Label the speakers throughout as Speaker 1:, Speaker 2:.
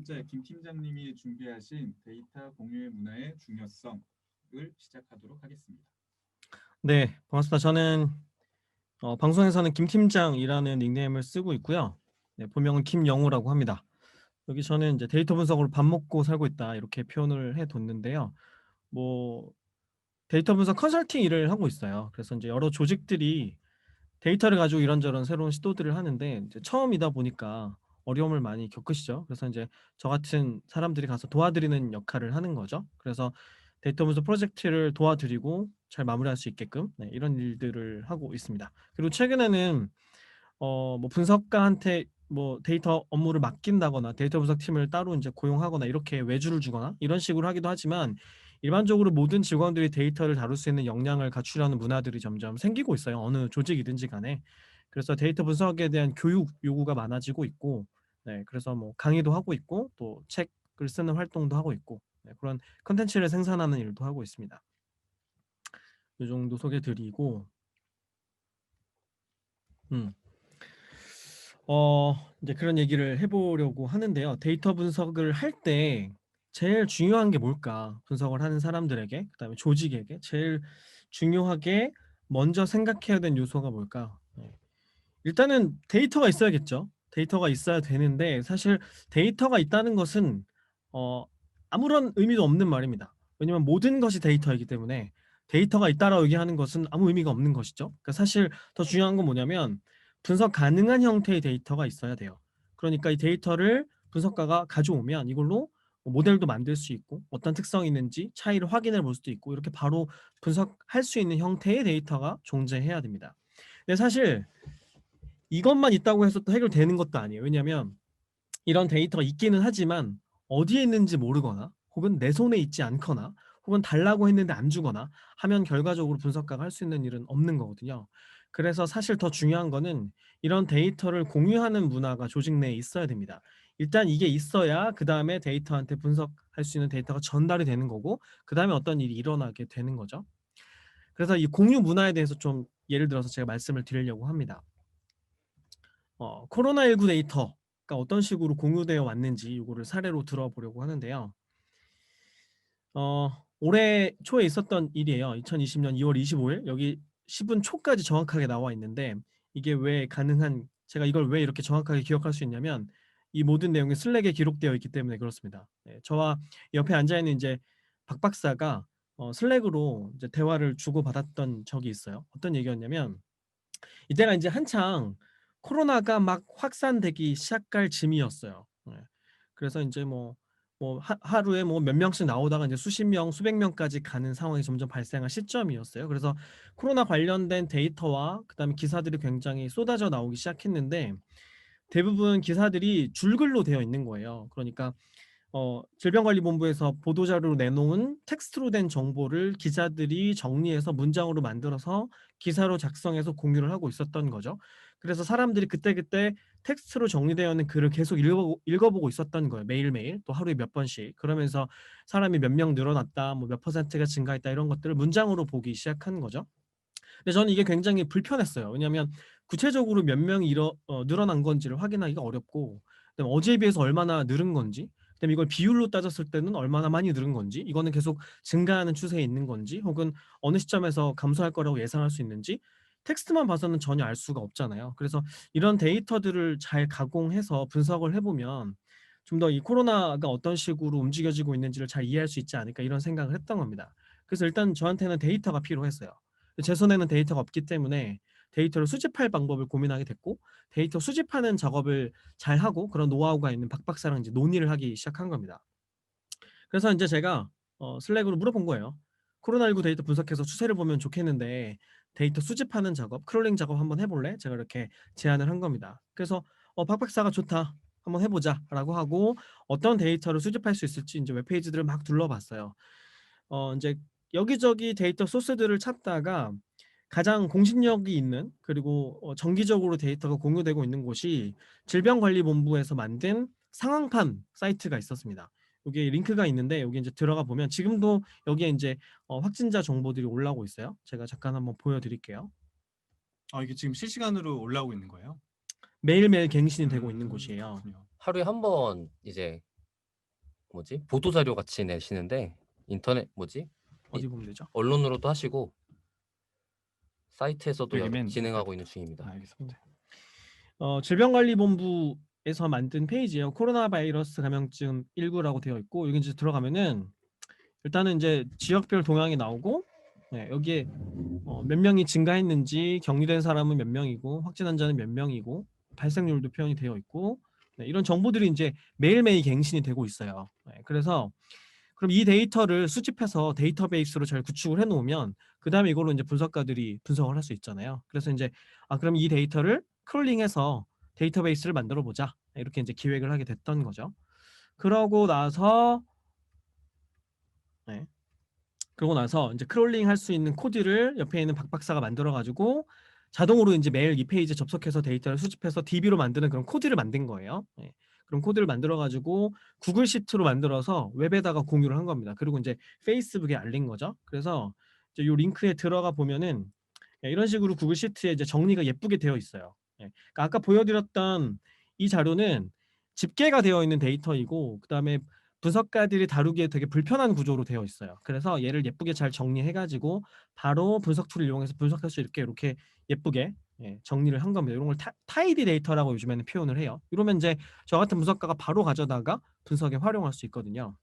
Speaker 1: 번째, 김 팀장님이 준비하신 데이터 공유의 문화의 중요성을 시작하도록 하겠습니다.
Speaker 2: 네, 반갑습니다. 저는 방송에서는 김 팀장이라는 닉네임을 쓰고 있고요. 네, 본명은 김영우라고 합니다. 여기 저는 이제 데이터 분석으로 밥 먹고 살고 있다 이렇게 표현을 해뒀는데요. 뭐 데이터 분석 컨설팅 일을 하고 있어요. 그래서 이제 여러 조직들이 데이터를 가지고 이런저런 새로운 시도들을 하는데 이제 처음이다 보니까 어려움을 많이 겪으시죠. 그래서 이제 저 같은 사람들이 가서 도와드리는 역할을 하는 거죠. 그래서 데이터 분석 프로젝트를 도와드리고 잘 마무리할 수 있게끔 이런 일들을 하고 있습니다. 그리고 최근에는 뭐 분석가한테 뭐 데이터 업무를 맡긴다거나 데이터 분석팀을 따로 이제 고용하거나 이렇게 외주를 주거나 이런 식으로 하기도 하지만 일반적으로 모든 직원들이 데이터를 다룰 수 있는 역량을 갖추려는 문화들이 점점 생기고 있어요. 어느 조직이든지 간에. 그래서 데이터 분석에 대한 교육 요구가 많아지고 있고, 네, 그래서 뭐 강의도 하고 있고 또 책을 쓰는 활동도 하고 있고, 네, 그런 컨텐츠를 생산하는 일도 하고 있습니다. 이 정도 소개드리고, 음. 이제 그런 얘기를 해보려고 하는데요. 데이터 분석을 할 때 제일 중요한 게 뭘까? 분석을 하는 사람들에게, 그다음에 조직에게 제일 중요하게 먼저 생각해야 되는 요소가 뭘까? 네. 일단은 데이터가 있어야겠죠. 데이터가 있어야 되는데 사실 데이터가 있다는 것은 어, 아무런 의미도 없는 말입니다. 왜냐면 모든 것이 데이터이기 때문에 데이터가 있다라고 얘기하는 것은 아무 의미가 없는 것이죠. 그러니까 사실 더 중요한 건 뭐냐면 분석 가능한 형태의 데이터가 있어야 돼요. 그러니까 이 데이터를 분석가가 가져오면 이걸로 뭐 모델도 만들 수 있고 어떤 특성이 있는지 차이를 확인해 볼 수도 있고 이렇게 바로 분석할 수 있는 형태의 데이터가 존재해야 됩니다. 근데 사실 이것만 있다고 해서 또 해결되는 것도 아니에요. 왜냐하면 이런 데이터가 있기는 하지만 어디에 있는지 모르거나 혹은 내 손에 있지 않거나 혹은 달라고 했는데 안 주거나 하면 결과적으로 분석가가 할 수 있는 일은 없는 거거든요. 그래서 사실 더 중요한 거는 이런 데이터를 공유하는 문화가 조직 내에 있어야 됩니다. 일단 이게 있어야 그 다음에 데이터한테 분석할 수 있는 데이터가 전달이 되는 거고 그 다음에 어떤 일이 일어나게 되는 거죠. 그래서 이 공유 문화에 대해서 좀 예를 들어서 제가 말씀을 드리려고 합니다. 코로나19 데이터가 어떤 식으로 공유되어 왔는지 이거를 사례로 들어보려고 하는데요. 올해 초에 있었던 일이에요. 2020년 2월 25일 여기 10분 초까지 정확하게 나와 있는데 이게 왜 가능한 제가 이걸 왜 이렇게 정확하게 기억할 수 있냐면 이 모든 내용이 슬랙에 기록되어 있기 때문에 그렇습니다. 네, 저와 옆에 앉아 있는 이제 박 박사가 슬랙으로 이제 대화를 주고받았던 적이 있어요. 어떤 얘기였냐면 이때가 이제 한창 코로나가 막 확산되기 시작할 즈음이었어요. 네. 그래서 이제 하루에 뭐 몇 명씩 나오다가 이제 수십 명, 수백 명까지 가는 상황이 점점 발생한 시점이었어요. 그래서 코로나 관련된 데이터와 그다음에 기사들이 굉장히 쏟아져 나오기 시작했는데 대부분 기사들이 줄글로 되어 있는 거예요. 그러니까 질병관리본부에서 보도자료로 내놓은 텍스트로 된 정보를 기자들이 정리해서 문장으로 만들어서 기사로 작성해서 공유를 하고 있었던 거죠. 그래서 사람들이 그때그때 텍스트로 정리되어 있는 글을 계속 읽어보고 있었던 거예요. 매일매일 또 하루에 몇 번씩. 그러면서 사람이 몇 명 늘어났다, 뭐 몇 퍼센트가 증가했다 이런 것들을 문장으로 보기 시작한 거죠. 근데 저는 이게 굉장히 불편했어요. 왜냐하면 구체적으로 몇 명이 늘어난 건지를 확인하기가 어렵고 그다음에 어제에 비해서 얼마나 늘은 건지 그다음에 이걸 비율로 따졌을 때는 얼마나 많이 늘은 건지 이거는 계속 증가하는 추세에 있는 건지 혹은 어느 시점에서 감소할 거라고 예상할 수 있는지 텍스트만 봐서는 전혀 알 수가 없잖아요. 그래서 이런 데이터들을 잘 가공해서 분석을 해보면 좀 더 이 코로나가 어떤 식으로 움직여지고 있는지를 잘 이해할 수 있지 않을까 이런 생각을 했던 겁니다. 그래서 일단 저한테는 데이터가 필요했어요. 제 손에는 데이터가 없기 때문에 데이터를 수집할 방법을 고민하게 됐고 데이터 수집하는 작업을 잘 하고 그런 노하우가 있는 박 박사랑 이제 논의를 하기 시작한 겁니다. 그래서 이제 제가 슬랙으로 물어본 거예요. 코로나19 데이터 분석해서 추세를 보면 좋겠는데 데이터 수집하는 작업, 크롤링 작업 한번 해볼래? 제가 이렇게 제안을 한 겁니다. 그래서 박 박사가 좋다. 한번 해보자라고 하고 어떤 데이터를 수집할 수 있을지 이제 웹페이지들을 막 둘러봤어요. 이제 여기저기 데이터 소스들을 찾다가 가장 공신력이 있는 그리고 정기적으로 데이터가 공유되고 있는 곳이 질병관리본부에서 만든 상황판 사이트가 있었습니다. 여기 링크가 있는데 여기 이제 들어가 보면 지금도 여기에 이제 확진자 정보들이 올라오고 있어요. 제가 잠깐 한번 보여드릴게요.
Speaker 1: 이게 지금 실시간으로 올라오고 있는 거예요?
Speaker 2: 매일매일 갱신이 되고 있는 곳이에요.
Speaker 1: 그렇군요.
Speaker 3: 하루에 한 번 이제 뭐지? 보도 자료 같이 내시는데 인터넷 뭐지?
Speaker 2: 어디 보면 되죠?
Speaker 3: 언론으로도 하시고 사이트에서도
Speaker 4: 여기 맨
Speaker 3: 진행하고
Speaker 4: 앞에부터.
Speaker 3: 있는 중입니다.
Speaker 4: 알겠습니다.
Speaker 2: 질병관리본부에서 만든 페이지예요. 코로나 바이러스 감염증 19라고 되어 있고 여기 이제 들어가면은 일단은 이제 지역별 동향이 나오고 여기에 몇 명이 증가했는지, 격리된 사람은 몇 명이고, 확진 환자는 몇 명이고, 발생률도 표현이 되어 있고, 이런 정보들이 이제 매일매일 갱신이 되고 있어요. 그래서 그럼 이 데이터를 수집해서 데이터베이스로 잘 구축을 해놓으면 그 다음에 이걸로 이제 분석가들이 분석을 할 수 있잖아요. 그래서 이제 그럼 이 데이터를 크롤링해서 데이터베이스를 만들어 보자, 이렇게 이제 기획을 하게 됐던 거죠. 그러고 나서 이제 크롤링 할 수 있는 코드를 옆에 있는 박 박사가 만들어 가지고 자동으로 이제 매일 이 페이지에 접속해서 데이터를 수집해서 DB로 만드는 그런 코드를 만든 거예요. 그런 코드를 만들어 가지고 구글 시트로 만들어서 웹에다가 공유를 한 겁니다. 그리고 이제 페이스북에 알린 거죠. 그래서 이제 요 링크에 들어가 보면은 이런 식으로 구글 시트에 이제 정리가 예쁘게 되어 있어요. 그러니까 아까 보여드렸던 이 자료는 집계가 되어 있는 데이터이고, 그다음에 분석가들이 다루기에 되게 불편한 구조로 되어 있어요. 그래서 얘를 예쁘게 잘 정리해가지고 바로 분석 툴을 이용해서 분석할 수 있게 이렇게 예쁘게 정리를 한 겁니다. 이런 걸 타이디 데이터라고 요즘에는 표현을 해요. 이러면 이제 저 같은 분석가가 바로 가져다가 분석에 활용할 수 있거든요.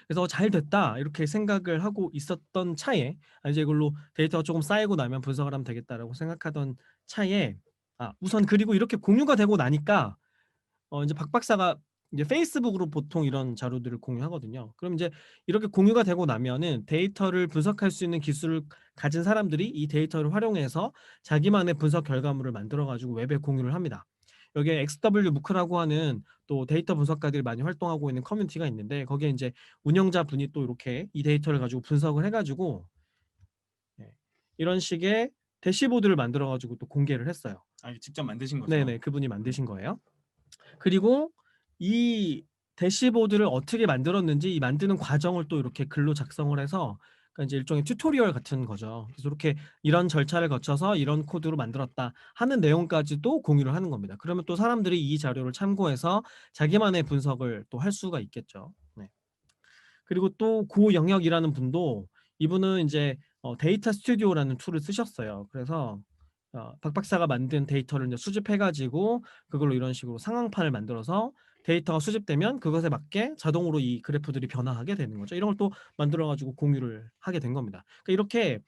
Speaker 2: 그래서 잘 됐다 이렇게 생각을 하고 있었던 차에 이제 이걸로 데이터가 조금 쌓이고 나면 분석을 하면 되겠다라고 생각하던 차에 우선 그리고 이렇게 공유가 되고 나니까 이제 박 박사가 이제 페이스북으로 보통 이런 자료들을 공유하거든요. 그럼 이제 이렇게 공유가 되고 나면은 데이터를 분석할 수 있는 기술을 가진 사람들이 이 데이터를 활용해서 자기만의 분석 결과물을 만들어 가지고 웹에 공유를 합니다. 여기에 XWMOOC라고 하는 또 데이터 분석가들이 많이 활동하고 있는 커뮤니티가 있는데 거기에 이제 운영자 분이 또 이렇게 이 데이터를 가지고 분석을 해가지고 이런 식의 대시보드를 만들어 가지고 또 공개를 했어요.
Speaker 4: 이게 직접 만드신 거죠?
Speaker 2: 네네, 그분이 만드신 거예요. 그리고 이 대시보드를 어떻게 만들었는지 이 만드는 과정을 또 이렇게 글로 작성을 해서 그러니까 이제 일종의 튜토리얼 같은 거죠. 그래서 이렇게 이런 절차를 거쳐서 이런 코드로 만들었다 하는 내용까지도 공유를 하는 겁니다. 그러면 또 사람들이 이 자료를 참고해서 자기만의 분석을 또 할 수가 있겠죠. 그리고 또 고 영역이라는 분도 이분은 이제 데이터 스튜디오라는 툴을 쓰셨어요. 그래서 박 박사가 만든 데이터를 이제 수집해가지고 그걸로 이런 식으로 상황판을 만들어서 데이터가 수집되면 그것에 맞게 자동으로 이 그래프들이 변화하게 되는 거죠. 이런 걸 또 만들어가지고 공유를 하게 된 겁니다. 그러니까 이렇게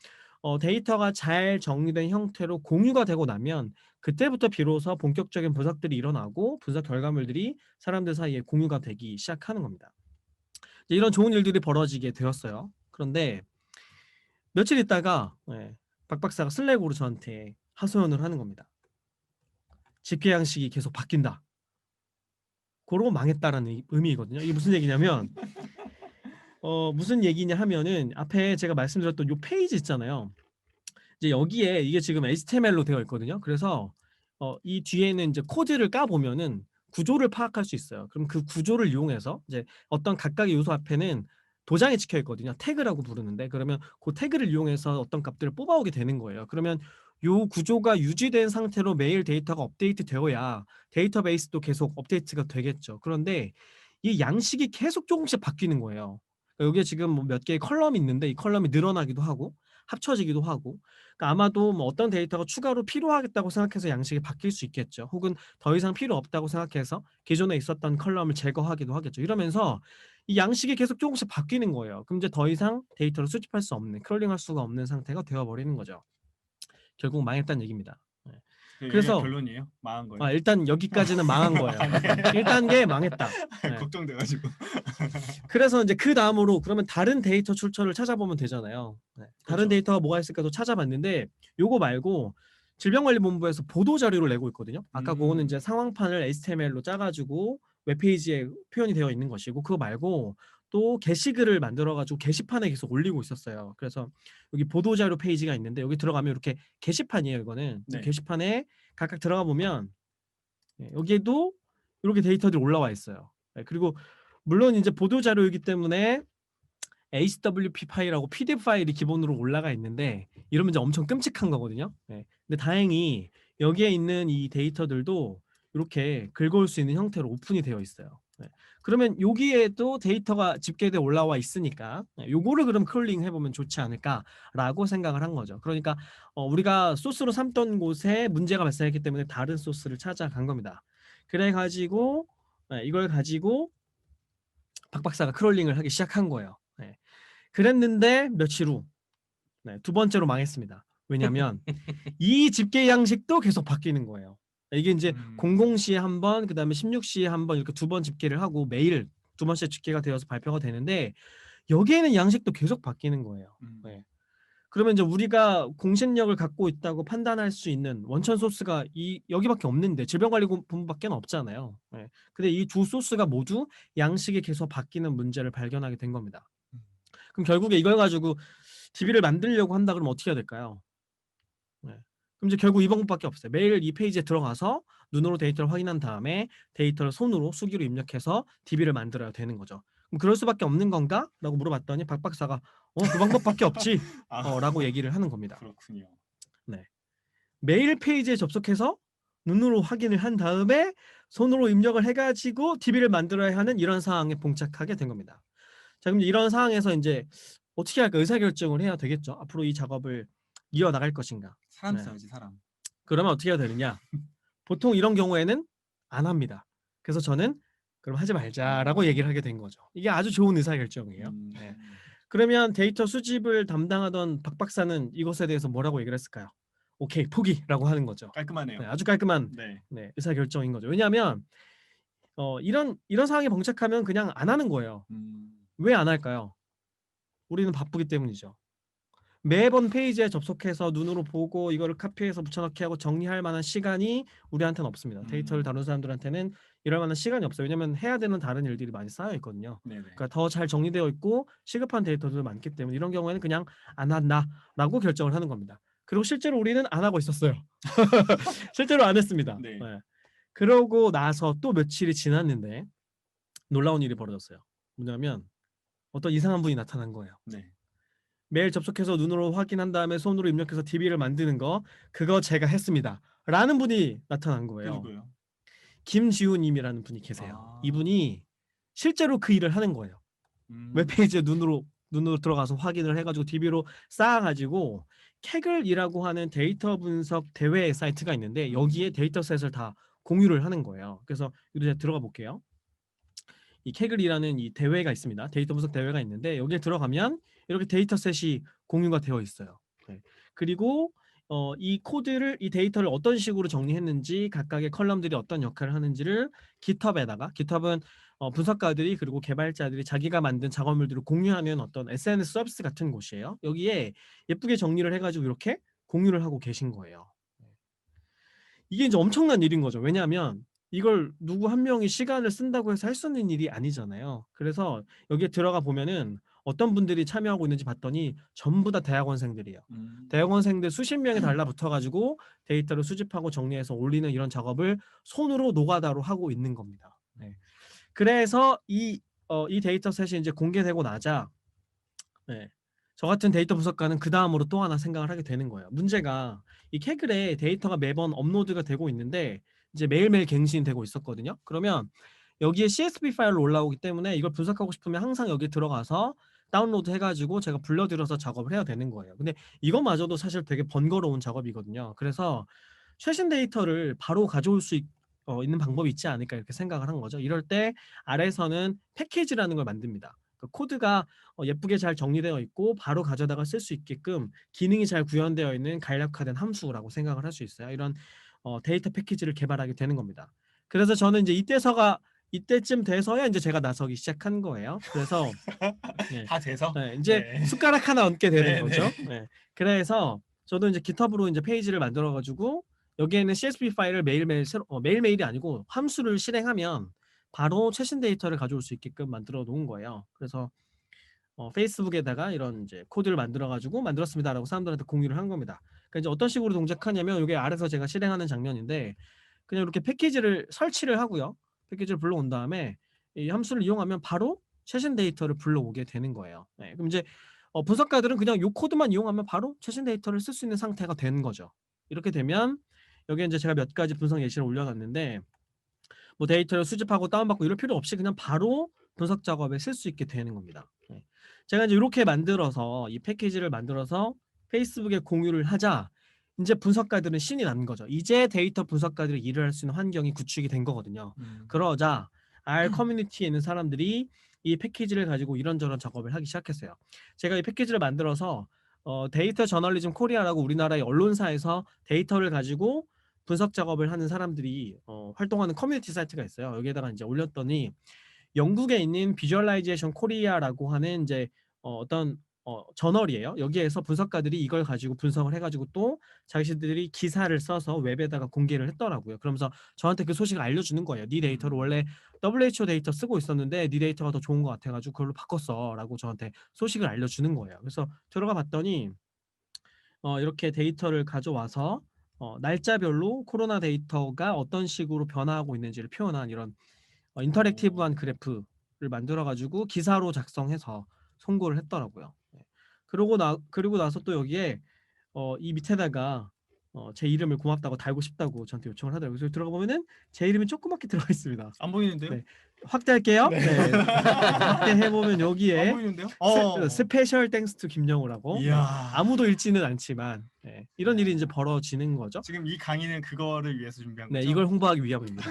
Speaker 2: 데이터가 잘 정리된 형태로 공유가 되고 나면 그때부터 비로소 본격적인 분석들이 일어나고 분석 결과물들이 사람들 사이에 공유가 되기 시작하는 겁니다. 이런 좋은 일들이 벌어지게 되었어요. 그런데 며칠 있다가 박 박사가 슬랙으로 저한테 하소연을 하는 겁니다. 집계 양식이 계속 바뀐다. 그러고 망했다라는 의미거든요. 이게 무슨 얘기냐면 무슨 얘기냐 하면은 앞에 제가 말씀드렸던 요 페이지 있잖아요. 이제 여기에 이게 지금 HTML로 되어 있거든요. 그래서 이 뒤에는 이제 코드를 까 보면은 구조를 파악할 수 있어요. 그럼 그 구조를 이용해서 이제 어떤 각각의 요소 앞에는 도장이 찍혀 있거든요. 태그라고 부르는데 그러면 그 태그를 이용해서 어떤 값들을 뽑아오게 되는 거예요. 그러면 요 구조가 유지된 상태로 매일 데이터가 업데이트 되어야 데이터베이스도 계속 업데이트가 되겠죠. 그런데 이 양식이 계속 조금씩 바뀌는 거예요. 그러니까 여기에 지금 뭐 몇 개의 컬럼이 있는데 이 컬럼이 늘어나기도 하고 합쳐지기도 하고, 그러니까 아마도 뭐 어떤 데이터가 추가로 필요하겠다고 생각해서 양식이 바뀔 수 있겠죠. 혹은 더 이상 필요 없다고 생각해서 기존에 있었던 컬럼을 제거하기도 하겠죠. 이러면서 이 양식이 계속 조금씩 바뀌는 거예요. 그럼 이제 더 이상 데이터를 수집할 수 없는, 크롤링할 수가 없는 상태가 되어버리는 거죠. 결국 망했다는 얘기입니다. 그래서
Speaker 4: 결론이에요? 망한 거예요?
Speaker 2: 일단 여기까지는 망한 거예요. 1단계 망했다.
Speaker 4: 걱정돼가지고.
Speaker 2: 그래서 이제 그 다음으로 그러면 다른 데이터 출처를 찾아보면 되잖아요. 다른
Speaker 4: 그렇죠.
Speaker 2: 데이터가 뭐가 있을까도 찾아봤는데 요거 말고 질병관리본부에서 보도 자료를 내고 있거든요. 아까 그거는 이제 상황판을 HTML로 짜가지고 웹페이지에 표현이 되어 있는 것이고, 그거 말고 또 게시글을 만들어가지고 게시판에 계속 올리고 있었어요. 그래서 여기 보도 자료 페이지가 있는데 여기 들어가면 이렇게 게시판이에요. 이거는
Speaker 4: 네.
Speaker 2: 게시판에 각각 들어가 보면 여기에도 이렇게 데이터들이 올라와 있어요. 그리고 물론 이제 보도 자료이기 때문에 HWP 파일하고 PDF 파일이 기본으로 올라가 있는데 이러면 이제 엄청 끔찍한 거거든요. 근데 다행히 여기에 있는 이 데이터들도 이렇게 긁어올 수 있는 형태로 오픈이 되어 있어요. 그러면 여기에도 데이터가 집계돼 올라와 있으니까 요거를 그럼 크롤링 해보면 좋지 않을까라고 생각을 한 거죠. 그러니까 우리가 소스로 삼던 곳에 문제가 발생했기 때문에 다른 소스를 찾아간 겁니다. 그래가지고 이걸 가지고 박 박사가 크롤링을 하기 시작한 거예요. 그랬는데 며칠 후 두 번째로 망했습니다. 왜냐하면 이 집계 양식도 계속 바뀌는 거예요. 이게 이제 00시에 한 번, 그다음에 16시에 한 번 이렇게 2번 집계를 하고 매일 2번째 집계가 되어서 발표가 되는데 여기에는 양식도 계속 바뀌는 거예요. 그러면 이제 우리가 공신력을 갖고 있다고 판단할 수 있는 원천 소스가 여기밖에 없는데 질병관리본부밖에 없잖아요. 근데 이 두 소스가 모두 양식이 계속 바뀌는 문제를 발견하게 된 겁니다. 그럼 결국에 이걸 가지고 DB를 만들려고 한다 그러면 어떻게 해야 될까요? 그럼 이제 결국 이 방법밖에 없어요. 매일 이 페이지에 들어가서 눈으로 데이터를 확인한 다음에 데이터를 손으로 수기로 입력해서 DB를 만들어야 되는 거죠. 그럼 그럴 수밖에 없는 건가? 라고 물어봤더니 박 박사가 그 방법밖에 없지 라고 얘기를 하는 겁니다.
Speaker 4: 그렇군요.
Speaker 2: 메일 페이지에 접속해서 눈으로 확인을 한 다음에 손으로 입력을 해가지고 DB를 만들어야 하는 이런 상황에 봉착하게 된 겁니다. 자, 그럼 이런 상황에서 이제 어떻게 할까? 의사결정을 해야 되겠죠. 앞으로 이 작업을 이어나갈 것인가.
Speaker 4: 사람 써야지 사람.
Speaker 2: 그러면 어떻게 해야 되느냐? 보통 이런 경우에는 안 합니다. 그래서 저는 그럼 하지 말자라고 얘기를 하게 된 거죠. 이게 아주 좋은 의사결정이에요. 그러면 데이터 수집을 담당하던 박 박사는 이것에 대해서 뭐라고 얘기를 했을까요? 오케이, 포기라고 하는 거죠.
Speaker 4: 깔끔하네요.
Speaker 2: 아주 깔끔한 의사결정인 거죠. 왜냐하면 이런 상황에 봉착하면 그냥 안 하는 거예요. 왜 안 할까요? 우리는 바쁘기 때문이죠. 매번 페이지에 접속해서 눈으로 보고 이거를 카피해서 붙여넣기 하고 정리할 만한 시간이 우리한테는 없습니다. 데이터를 다루는 사람들한테는 이럴 만한 시간이 없어요. 왜냐하면 해야 되는 다른 일들이 많이 쌓여 있거든요. 그러니까 더 잘 정리되어 있고 시급한 데이터도 많기 때문에 이런 경우에는 그냥 안 한다라고 결정을 하는 겁니다. 그리고 실제로 우리는 안 하고 있었어요. 실제로 안 했습니다. 그러고 나서 또 며칠이 지났는데 놀라운 일이 벌어졌어요. 뭐냐면 어떤 이상한 분이 나타난 거예요. 메일 접속해서 눈으로 확인한 다음에 손으로 입력해서 DB를 만드는 거 그거 제가 했습니다. 라는 분이 나타난 거예요.
Speaker 4: 누구요?
Speaker 2: 김지우님이라는 분이 계세요. 이분이 실제로 그 일을 하는 거예요. 웹페이지에 눈으로 들어가서 확인을 해가지고 DB로 쌓아가지고 캐글이라고 하는 데이터 분석 대회 사이트가 있는데 여기에 데이터셋을 다 공유를 하는 거예요. 그래서 여기 들어가 볼게요. 이 캐글이라는 이 대회가 있습니다. 데이터 분석 대회가 있는데 여기에 들어가면 이렇게 데이터셋이 공유가 되어 있어요. 그리고 이 데이터를 어떤 식으로 정리했는지 각각의 컬럼들이 어떤 역할을 하는지를 GitHub은 분석가들이 그리고 개발자들이 자기가 만든 작업물들을 공유하는 어떤 SNS 서비스 같은 곳이에요. 여기에 예쁘게 정리를 해가지고 이렇게 공유를 하고 계신 거예요. 이게 이제 엄청난 일인 거죠. 왜냐하면 이걸 누구 한 명이 시간을 쓴다고 해서 할 수 있는 일이 아니잖아요. 그래서 여기에 들어가 보면은 어떤 분들이 참여하고 있는지 봤더니 전부 다 대학원생들이에요. 대학원생들 수십 명이 달라붙어가지고 데이터를 수집하고 정리해서 올리는 이런 작업을 손으로 노가다로 하고 있는 겁니다. 그래서 이 데이터셋이 이제 공개되고 나자 저 같은 데이터 분석가는 그 다음으로 또 하나 생각을 하게 되는 거예요. 문제가 이 캐글에 데이터가 매번 업로드가 되고 있는데 이제 매일매일 갱신되고 있었거든요. 그러면 여기에 CSV 파일로 올라오기 때문에 이걸 분석하고 싶으면 항상 여기 들어가서 다운로드 해가지고 제가 불러들여서 작업을 해야 되는 거예요. 근데 이것마저도 사실 되게 번거로운 작업이거든요. 그래서 최신 데이터를 바로 가져올 수 있는 방법이 있지 않을까 이렇게 생각을 한 거죠. 이럴 때 아래에서는 패키지라는 걸 만듭니다. 그 코드가 예쁘게 잘 정리되어 있고 바로 가져다가 쓸 수 있게끔 기능이 잘 구현되어 있는 간략화된 함수라고 생각을 할 수 있어요. 이런 데이터 패키지를 개발하게 되는 겁니다. 그래서 저는 이제 이때쯤 돼서야 이제 제가 나서기 시작한 거예요. 그래서
Speaker 4: 다 돼서
Speaker 2: 이제 숟가락 하나 얹게 되는 거죠. 그래서 저도 이제 GitHub으로 이제 페이지를 만들어 가지고 여기에는 CSV 파일을 매일매일이 아니고 함수를 실행하면 바로 최신 데이터를 가져올 수 있게끔 만들어 놓은 거예요. 그래서 페이스북에다가 이런 이제 코드를 만들어 가지고 만들었습니다라고 사람들한테 공유를 한 겁니다. 그러니까 이제 어떤 식으로 동작하냐면 이게 아래서 제가 실행하는 장면인데 그냥 이렇게 패키지를 설치를 하고요. 패키지를 불러온 다음에 이 함수를 이용하면 바로 최신 데이터를 불러오게 되는 거예요. 그럼 이제 분석가들은 그냥 이 코드만 이용하면 바로 최신 데이터를 쓸 수 있는 상태가 되는 거죠. 이렇게 되면 여기에 이제 제가 몇 가지 분석 예시를 올려놨는데 뭐 데이터를 수집하고 다운받고 이럴 필요 없이 그냥 바로 분석 작업에 쓸 수 있게 되는 겁니다. 제가 이제 이렇게 만들어서 이 패키지를 만들어서 페이스북에 공유를 하자 이제 분석가들은 신이 난 거죠. 이제 데이터 분석가들이 일을 할 수 있는 환경이 구축이 된 거거든요. 그러자 R 커뮤니티에 있는 사람들이 이 패키지를 가지고 이런저런 작업을 하기 시작했어요. 제가 이 패키지를 만들어서 데이터 저널리즘 코리아라고 우리나라의 언론사에서 데이터를 가지고 분석 작업을 하는 사람들이 활동하는 커뮤니티 사이트가 있어요. 여기에다가 이제 올렸더니 영국에 있는 비주얼라이제이션 코리아라고 하는 이제 어떤 저널이에요. 여기에서 분석가들이 이걸 가지고 분석을 해가지고 또 자기들이 기사를 써서 웹에다가 공개를 했더라고요. 그러면서 저한테 그 소식을 알려주는 거예요. 네 데이터를 원래 WHO 데이터 쓰고 있었는데 네 데이터가 더 좋은 것 같아가지고 그걸로 바꿨어라고 저한테 소식을 알려주는 거예요. 그래서 들어가 봤더니 이렇게 데이터를 가져와서 날짜별로 코로나 데이터가 어떤 식으로 변화하고 있는지를 표현한 이런 인터랙티브한 그래프를 만들어가지고 기사로 작성해서 송고를 했더라고요. 그리고 나서 또 여기에 이 밑에다가 제 이름을 고맙다고 달고 싶다고 저한테 요청을 하더라고요. 그래서 들어가 보면은 제 이름이 조그맣게 들어가 있습니다.
Speaker 4: 안 보이는데요?
Speaker 2: 네. 확대할게요.
Speaker 4: 네.
Speaker 2: 네. 확대해 보면 여기에
Speaker 4: 안 보이는데요?
Speaker 2: 스페셜 땡스 투 김영우라고
Speaker 4: 이야.
Speaker 2: 아무도 읽지는 않지만 이런 일이 이제 벌어지는 거죠.
Speaker 4: 지금 이 강의는 그거를 위해서 준비한
Speaker 2: 네,
Speaker 4: 거죠?
Speaker 2: 이걸 홍보하기 위함입니다.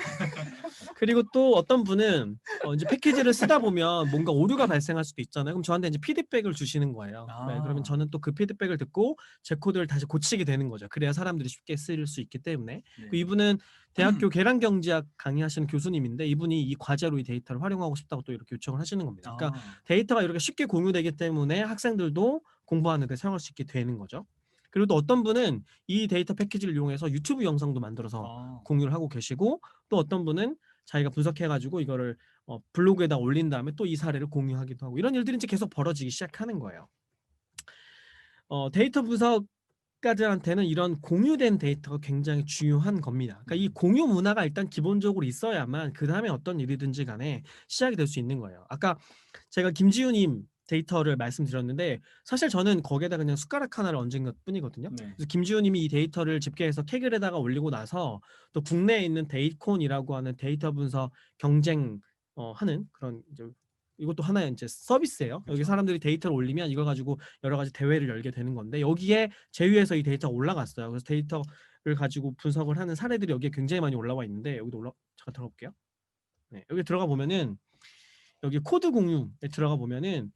Speaker 2: 그리고 또 어떤 분은 이제 패키지를 쓰다 보면 뭔가 오류가 발생할 수도 있잖아요. 그럼 저한테 이제 피드백을 주시는 거예요. 네, 그러면 저는 또 그 피드백을 듣고 제 코드를 다시 고치게 되는 거죠. 그래야 사람들이 쉽게 쓸 수 있기 때문에.
Speaker 4: 네.
Speaker 2: 이분은 대학교 계량경제학 강의하시는 교수님인데 이분이 이 과제로 이 데이터를 활용하고 싶다고 또 이렇게 요청을 하시는 겁니다. 그러니까 데이터가 이렇게 쉽게 공유되기 때문에 학생들도 공부하는 데 사용할 수 있게 되는 거죠. 그리고 또 어떤 분은 이 데이터 패키지를 이용해서 유튜브 영상도 만들어서 공유를 하고 계시고 또 어떤 분은 자기가 분석해가지고 이거를 블로그에다 올린 다음에 또 이 사례를 공유하기도 하고 이런 일들이 이제 계속 벌어지기 시작하는 거예요. 데이터 분석가들한테는 이런 공유된 데이터가 굉장히 중요한 겁니다. 그러니까 이 공유 문화가 일단 기본적으로 있어야만 그 다음에 어떤 일이든지 간에 시작이 될 수 있는 거예요. 아까 제가 김지우님 데이터를 말씀드렸는데 사실 저는 거기에다 그냥 숟가락 하나를 얹은 것 뿐이거든요.
Speaker 4: 네.
Speaker 2: 그래서 김지우님이 이 데이터를 집계해서 케글에다가 올리고 나서 또 국내에 있는 데이콘이라고 하는 데이터 분석 경쟁 하는 그런 이제 이것도 하나의 이제 서비스예요. 여기
Speaker 4: 그렇죠.
Speaker 2: 사람들이 데이터를 올리면 이걸 가지고 여러 가지 대회를 열게 되는 건데 여기에 제휴해서 이 데이터가 올라갔어요. 그래서 데이터를 가지고 분석을 하는 사례들이 여기에 굉장히 많이 올라와 있는데 여기도 잠깐 들어가 볼게요. 네, 여기 들어가 보면은 여기 코드 공유에 들어가 보면은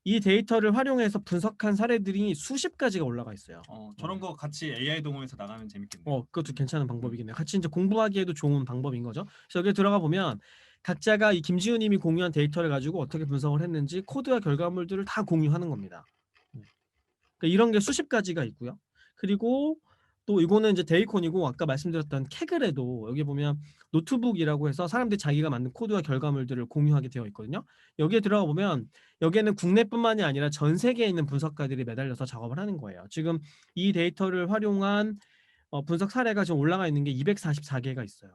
Speaker 2: 이 데이터를 활용해서 분석한 사례들이 수십 가지가 올라가 있어요.
Speaker 4: 저런 거 같이 AI 동호회에서 나가면 재밌겠네요.
Speaker 2: 그것도 괜찮은 방법이겠네요. 같이 이제 공부하기에도 좋은 방법인 거죠. 그래서 여기 들어가 보면 각자가 이 김지우님이 공유한 데이터를 가지고 어떻게 분석을 했는지 코드와 결과물들을 다 공유하는 겁니다. 그러니까 이런 게 수십 가지가 있고요. 그리고 또 이거는 이제 데이콘이고 아까 말씀드렸던 케글에도 여기 보면 노트북이라고 해서 사람들이 자기가 만든 코드와 결과물들을 공유하게 되어 있거든요. 여기에 들어가 보면 여기에는 국내뿐만이 아니라 전 세계에 있는 분석가들이 매달려서 작업을 하는 거예요. 지금 이 데이터를 활용한 분석 사례가 지금 올라가 있는 게 244개가 있어요.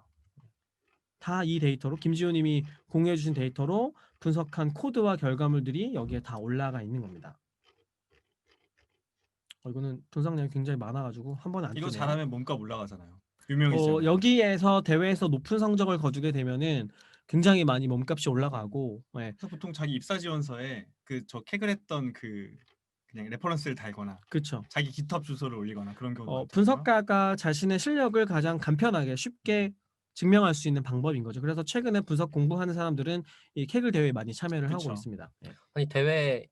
Speaker 2: 다 이 데이터로 김지우님이 공유해 주신 데이터로 분석한 코드와 결과물들이 여기에 다 올라가 있는 겁니다. 이거는 분석량이 굉장히 많아가지고 한 번에 안
Speaker 4: 이거
Speaker 2: 뜨네요.
Speaker 4: 잘하면 몸값 올라가잖아요. 유명해지잖아요.
Speaker 2: 여기에서 대회에서 높은 성적을 거두게 되면은 굉장히 많이 몸값이 올라가고
Speaker 4: 그래서 보통 자기 입사 지원서에 저 캑을 했던 그냥 레퍼런스를 달거나
Speaker 2: 그렇죠.
Speaker 4: 자기 GitHub 주소를 올리거나 그런 경우도 많잖아요.
Speaker 2: 분석가가 자신의 실력을 가장 간편하게 쉽게 증명할 수 있는 방법인 거죠. 그래서 최근에 분석 공부하는 사람들은 이 캑을 대회에 많이 참여를 하고
Speaker 4: 그쵸.
Speaker 2: 있습니다.
Speaker 3: 아니 대회를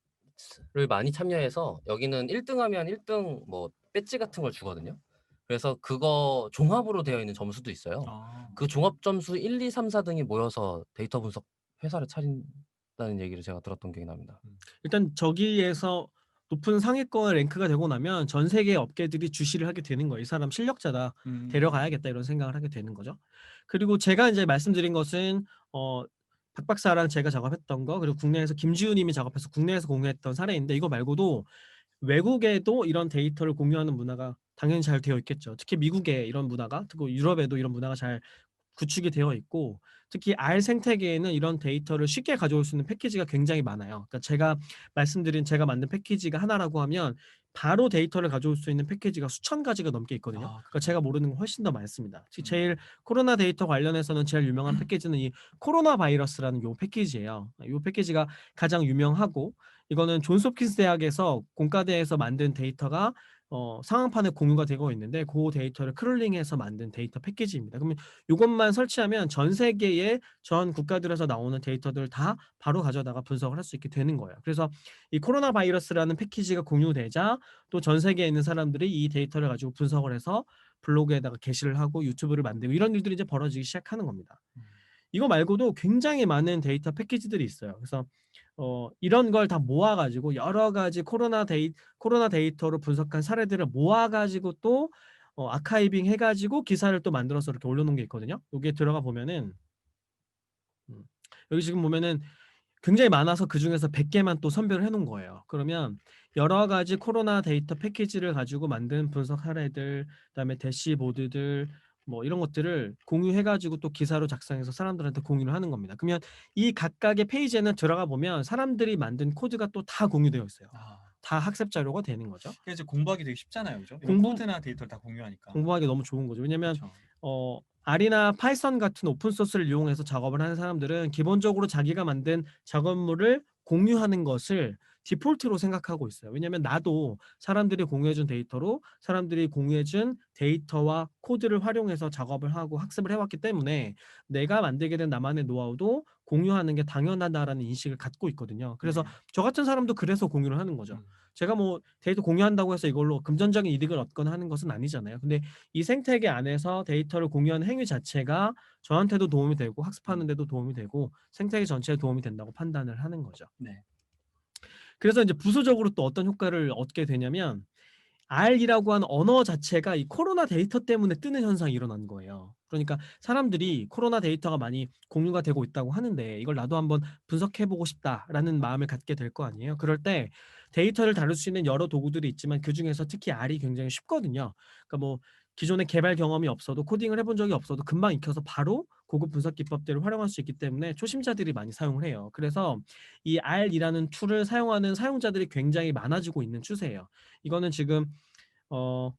Speaker 3: 많이 참여해서 여기는 1등하면 1등 뭐 배지 같은 걸 주거든요. 그래서 그거 종합으로 되어 있는 점수도 있어요. 그 종합 점수 1, 2, 3, 4등이 모여서 데이터 분석 회사를 차린다는 얘기를 제가 들었던 기억이 납니다.
Speaker 2: 일단 저기에서 높은 상위권 랭크가 되고 나면 전 세계 업계들이 주시를 하게 되는 거예요. 이 사람 실력자다. 데려가야겠다 이런 생각을 하게 되는 거죠. 그리고 제가 이제 말씀드린 것은 박 박사랑 제가 작업했던 거 그리고 국내에서 김지우님이 작업해서 국내에서 공유했던 사례인데 이거 말고도 외국에도 이런 데이터를 공유하는 문화가 당연히 잘 되어 있겠죠. 특히 미국에 이런 문화가, 그리고 유럽에도 이런 문화가 잘 구축이 되어 있고 특히 R 생태계에는 이런 데이터를 쉽게 가져올 수 있는 패키지가 굉장히 많아요. 그러니까 제가 만든 패키지가 하나라고 하면 바로 데이터를 가져올 수 있는 패키지가 수천 가지가 넘게 있거든요.
Speaker 4: 아,
Speaker 2: 그러니까 제가 모르는 건 훨씬 더 많습니다. 특히
Speaker 4: 음.
Speaker 2: 제일 코로나 데이터 관련해서는 제일 유명한 패키지는 이 코로나 바이러스라는 요 패키지예요. 요 패키지가 가장 유명하고 이거는 존스 홉킨스 대학에서 공과대에서 만든 데이터가 상황판에 공유가 되고 있는데 그 데이터를 크롤링해서 만든 데이터 패키지입니다. 그러면 이것만 설치하면 전 세계의 전 국가들에서 나오는 데이터들 다 바로 가져다가 분석을 할 수 있게 되는 거예요. 그래서 이 코로나 바이러스라는 패키지가 공유되자 또 전 세계에 있는 사람들이 이 데이터를 가지고 분석을 해서 블로그에다가 게시를 하고 유튜브를 만들고 이런 일들이 이제 벌어지기 시작하는 겁니다. 이거 말고도 굉장히 많은 데이터 패키지들이 있어요. 그래서 이런 걸 다 모아가지고 여러 가지 코로나 데이터로 분석한 사례들을 모아가지고 또 아카이빙 해가지고 기사를 또 만들어서 이렇게 올려놓은 게 있거든요. 여기에 들어가 보면은 여기 지금 보면은 굉장히 많아서 그 중에서 100개만 또 선별을 해놓은 거예요. 그러면 여러 가지 코로나 데이터 패키지를 가지고 만든 분석 사례들, 그다음에 대시보드들 뭐 이런 것들을 공유해가지고 또 기사로 작성해서 사람들한테 공유를 하는 겁니다. 그러면 이 각각의 페이지에는 들어가 보면 사람들이 만든 코드가 또 다 공유되어 있어요.
Speaker 4: 아,
Speaker 2: 다 학습 자료가 되는 거죠.
Speaker 4: 그래서 이제 공부하기 되게 쉽잖아요, 그죠? 이런 코드나 데이터를 다 공유하니까.
Speaker 2: 공부하기 너무 좋은 거죠. 왜냐면
Speaker 4: 그렇죠.
Speaker 2: R이나 파이썬 같은 오픈 소스를 이용해서 작업을 하는 사람들은 기본적으로 자기가 만든 작업물을 공유하는 것을 디폴트로 생각하고 있어요. 왜냐면 나도 사람들이 공유해준 데이터로 사람들이 공유해준 데이터와 코드를 활용해서 작업을 하고 학습을 해왔기 때문에 내가 만들게 된 나만의 노하우도 공유하는 게 당연하다라는 인식을 갖고 있거든요. 그래서
Speaker 4: 네.
Speaker 2: 저 같은 사람도 그래서 공유를 하는 거죠.
Speaker 4: 음.
Speaker 2: 제가 뭐 데이터 공유한다고 해서 이걸로 금전적인 이득을 얻거나 하는 것은 아니잖아요. 근데 이 생태계 안에서 데이터를 공유하는 행위 자체가 저한테도 도움이 되고 학습하는 데도 도움이 되고 생태계 전체에 도움이 된다고 판단을 하는 거죠.
Speaker 4: 네.
Speaker 2: 그래서 이제 부수적으로 또 어떤 효과를 얻게 되냐면 R이라고 하는 언어 자체가 이 코로나 데이터 때문에 뜨는 현상이 일어난 거예요. 그러니까 사람들이 코로나 데이터가 많이 공유가 되고 있다고 하는데 이걸 나도 한번 분석해보고 싶다라는 마음을 갖게 될 거 아니에요. 그럴 때 데이터를 다룰 수 있는 여러 도구들이 있지만 그중에서 특히 R이 굉장히 쉽거든요. 그러니까 뭐 기존에 개발 경험이 없어도 코딩을 해본 적이 없어도 금방 익혀서 바로 고급 분석 기법들을 활용할 수 있기 때문에 초심자들이 많이 사용을 해요. 그래서 이 R이라는 툴을 사용하는 사용자들이 굉장히 많아지고 있는 추세예요. 이거는 지금 어,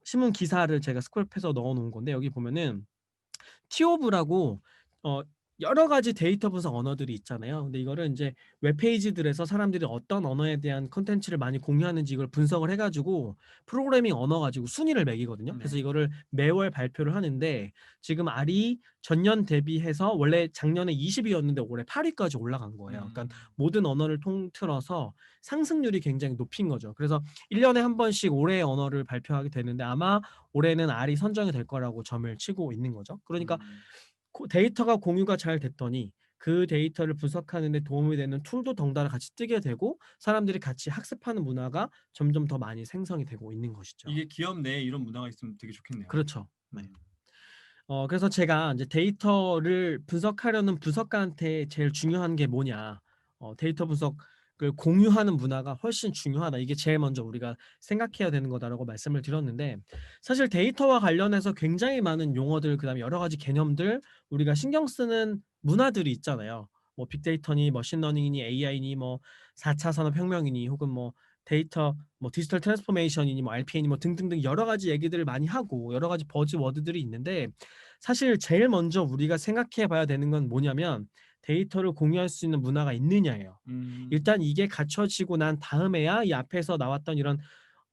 Speaker 2: 신문 기사를 제가 스크랩해서 넣어 놓은 건데 여기 보면은 티오브라고 여러 가지 데이터 분석 언어들이 있잖아요. 근데 이거를 이제 웹페이지들에서 사람들이 어떤 언어에 대한 컨텐츠를 많이 공유하는지 이걸 분석을 해가지고 프로그래밍 언어 가지고 순위를 매기거든요.
Speaker 4: 네.
Speaker 2: 그래서 이거를 매월 발표를 하는데 지금 R이 전년 대비해서 원래 작년에 20위였는데 올해 8위까지 올라간 거예요. 그러니까 모든 언어를 통틀어서 상승률이 굉장히 높인 거죠. 그래서 1년에 한 번씩 올해의 언어를 발표하게 되는데 아마 올해는 R이 선정이 될 거라고 점을 치고 있는 거죠. 그러니까 데이터가 공유가 잘 됐더니 그 데이터를 분석하는 데 도움이 되는 툴도 덩달아 같이 뜨게 되고 사람들이 같이 학습하는 문화가 점점 더 많이 생성이 되고 있는 것이죠.
Speaker 4: 이게 기업 내에 이런 문화가 있으면 되게 좋겠네요.
Speaker 2: 그렇죠. 네.
Speaker 4: 음.
Speaker 2: 그래서 제가 이제 데이터를 분석하려는 분석가한테 제일 중요한 게 뭐냐? 데이터 분석을 공유하는 문화가 훨씬 중요하다. 이게 제일 먼저 우리가 생각해야 되는 거다라고 말씀을 드렸는데 사실 데이터와 관련해서 굉장히 많은 용어들 그다음에 여러 가지 개념들 우리가 신경 쓰는 문화들이 있잖아요. 뭐 빅데이터니 머신러닝이니 AI니 뭐 4차 산업혁명이니 혹은 뭐 데이터 뭐 디지털 트랜스포메이션이니 뭐 RPA니 뭐 등등등 여러 가지 얘기들을 많이 하고 여러 가지 버즈워드들이 있는데 사실 제일 먼저 우리가 생각해 봐야 되는 건 뭐냐면 데이터를 공유할 수 있는 문화가 있느냐예요. 일단 이게 갖춰지고 난 다음에야 이 앞에서 나왔던 이런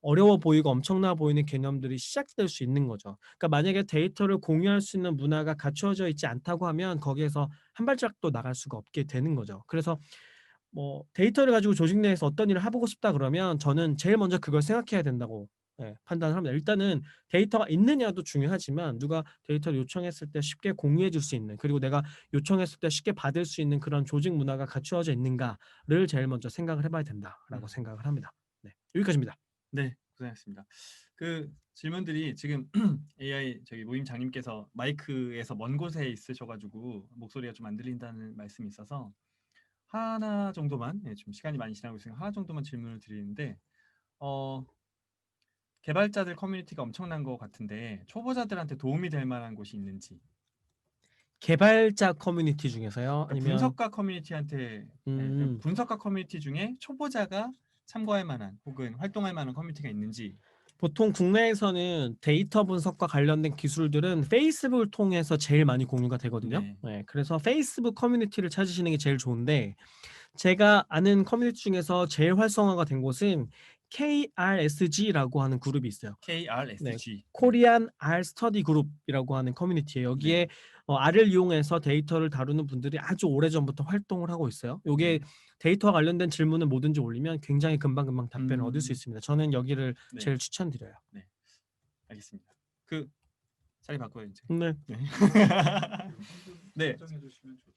Speaker 2: 어려워 보이고 엄청나 보이는 개념들이 시작될 수 있는 거죠. 그러니까 만약에 데이터를 공유할 수 있는 문화가 갖추어져 있지 않다고 하면 거기에서 한 발짝도 나갈 수가 없게 되는 거죠. 그래서 뭐 데이터를 가지고 조직 내에서 어떤 일을 해보고 싶다 그러면 저는 제일 먼저 그걸 생각해야 된다고 판단을 합니다. 일단은 데이터가 있느냐도 중요하지만 누가 데이터를 요청했을 때 쉽게 공유해 줄 수 있는 그리고 내가 요청했을 때 쉽게 받을 수 있는 그런 조직 문화가 갖추어져 있는가를 제일 먼저 생각을 해봐야 된다라고 생각을 합니다. 네, 여기까지입니다.
Speaker 4: 네, 고생하셨습니다. 그 질문들이 지금 AI 저기 모임장님께서 마이크에서 먼 곳에 있으셔가지고 목소리가 좀 안 들린다는 말씀이 있어서 하나 정도만 좀 시간이 많이 지나고 있으니까 하나 정도만 질문을 드리는데 개발자들 커뮤니티가 엄청난 것 같은데 초보자들한테 도움이 될 만한 곳이 있는지
Speaker 2: 개발자 커뮤니티 중에서요.
Speaker 4: 그러니까
Speaker 2: 아니면
Speaker 4: 분석가 커뮤니티한테
Speaker 2: 음.
Speaker 4: 분석가 커뮤니티 중에 초보자가 참고할 만한 혹은 활동할 만한 커뮤니티가 있는지.
Speaker 2: 보통 국내에서는 데이터 분석과 관련된 기술들은 페이스북을 통해서 제일 많이 공유가 되거든요.
Speaker 4: 네.
Speaker 2: 네, 그래서 페이스북 커뮤니티를 찾으시는 게 제일 좋은데 제가 아는 커뮤니티 중에서 제일 활성화가 된 곳은 KRSG라고 하는 그룹이 있어요.
Speaker 4: KRSG.
Speaker 2: 코리안 R 스터디 그룹이라고 하는 커뮤니티예요. 여기에 R을 이용해서 데이터를 다루는 분들이 아주 오래전부터 활동을 하고 있어요. 요게 데이터와 관련된 질문을 뭐든지 올리면 굉장히 금방금방 답변을 얻을 수 있습니다. 저는 여기를
Speaker 4: 네.
Speaker 2: 제일 추천드려요.
Speaker 4: 알겠습니다. 그 자리 바꿔요 이제.
Speaker 2: 네.
Speaker 4: 네. 네.
Speaker 1: 설정해 주시면 좋습니다.